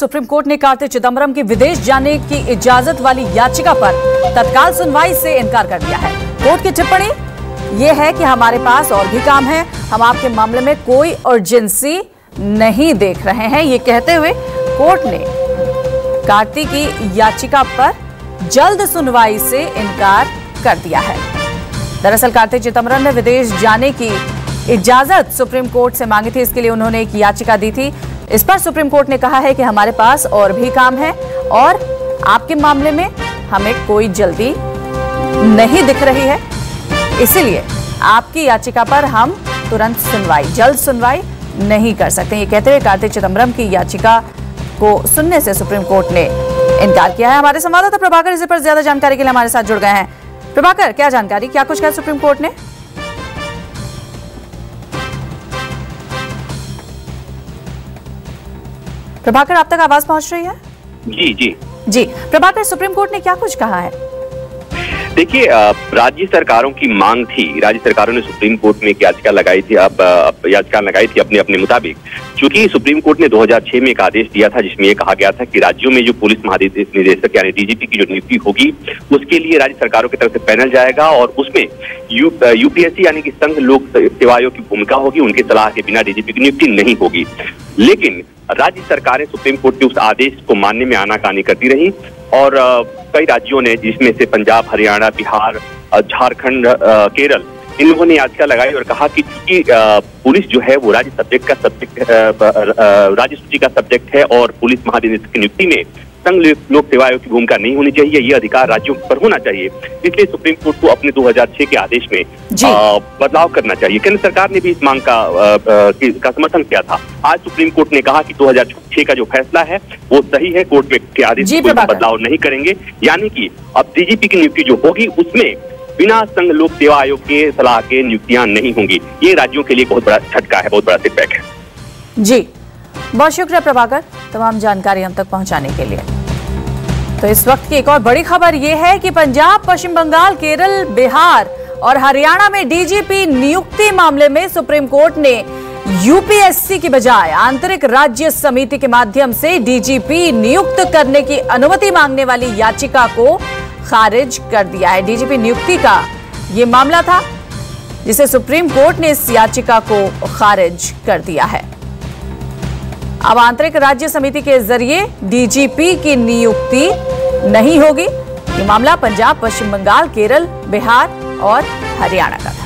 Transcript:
Supreme court ने कार्ति चिदंबरम की विदेश जाने की इजाजत वाली याचिका पर तत्काल सुनवाई से इनकार कर दिया है। कोर्ट की टिप्पणी यह है कि हमारे पास और भी काम है, हम आपके मामले में कोई अर्जेंसी नहीं देख रहे हैं। ये कहते हुए कोर्ट ने कार्ति की याचिका पर जल्द सुनवाई से इनकार कर दिया है। दरअसल कार्ति चिदंबरम ने विदेश जाने की इजाजत सुप्रीम कोर्ट से मांगी थी, इसके लिए उन्होंने एक याचिका दी थी। इस पर सुप्रीम कोर्ट ने कहा है कि हमारे पास और भी काम है और आपके मामले में हमें कोई जल्दी नहीं दिख रही है, इसीलिए आपकी याचिका पर हम तुरंत जल्द सुनवाई नहीं कर सकते। ये कहते हुए कार्ति चिदंबरम की याचिका को सुनने से सुप्रीम कोर्ट ने इनकार किया है। हमारे संवाददाता प्रभाकर इस पर ज्यादा जानकारी के लिए हमारे साथ जुड़ गए हैं। प्रभाकर, क्या जानकारी, क्या कुछ कहा सुप्रीम कोर्ट ने? प्रभाकर, आप तक आवाज पहुंच रही है? जी प्रभाकर, सुप्रीम कोर्ट ने क्या कुछ कहा है? देखिए, राज्य सरकारों की मांग थी, राज्य सरकारों ने सुप्रीम कोर्ट में एक याचिका लगाई थी। अपने मुताबिक, क्योंकि सुप्रीम कोर्ट ने 2006 में एक आदेश दिया था जिसमें यह कहा गया था कि राज्यों में जो पुलिस महानिदेशक यानी डीजीपी की जो नियुक्ति होगी उसके लिए राज्य सरकारों की तरफ से पैनल जाएगा और उसमें यूपीएससी यानी कि संघ लोक सेवा आयोग की भूमिका होगी, उनकी सलाह के बिना डीजीपी की नियुक्ति नहीं होगी। लेकिन राज्य सरकारें सुप्रीम कोर्ट के उस आदेश को मानने में आनाकानी करती रही और कई राज्यों ने, जिसमें से पंजाब, हरियाणा, बिहार, झारखंड, केरल, इन लोगों ने याचिका लगाई और कहा कि चूंकि पुलिस जो है वो राज्य सूची का सब्जेक्ट है और पुलिस महानिदेशक की नियुक्ति में संघ लोक सेवा आयोग की भूमिका नहीं होनी चाहिए, ये अधिकार राज्यों पर होना चाहिए। इसलिए सुप्रीम कोर्ट को अपने 2006 के आदेश में बदलाव करना चाहिए। केंद्र सरकार ने भी इस मांग का समर्थन किया था। आज सुप्रीम कोर्ट ने कहा कि 2006 का जो फैसला है वो सही है, कोर्ट में के आदेश में बदलाव नहीं करेंगे, यानी कि अब डीजीपी की नियुक्ति जो होगी उसमें बिना संघ लोक सेवा आयोग के सलाह के नियुक्तियां नहीं होंगी। ये राज्यों के लिए बहुत बड़ा झटका है, बहुत बड़ा सेटबैक है। जी, बहुत शुक्रिया प्रभाकर तमाम जानकारी हम तक पहुंचाने के लिए। तो इस वक्त की एक और बड़ी खबर यह है कि पंजाब, पश्चिम बंगाल, केरल, बिहार और हरियाणा में डीजीपी नियुक्ति मामले में सुप्रीम कोर्ट ने यूपीएससी की बजाय आंतरिक राज्य समिति के माध्यम से डीजीपी नियुक्त करने की अनुमति मांगने वाली याचिका को खारिज कर दिया है। डीजीपी नियुक्ति का यह मामला था जिसे सुप्रीम कोर्ट ने इस याचिका को खारिज कर दिया है। अब आंतरिक राज्य समिति के जरिए डीजीपी की नियुक्ति नहीं होगी। ये मामला पंजाब, पश्चिम बंगाल, केरल, बिहार और हरियाणा का था।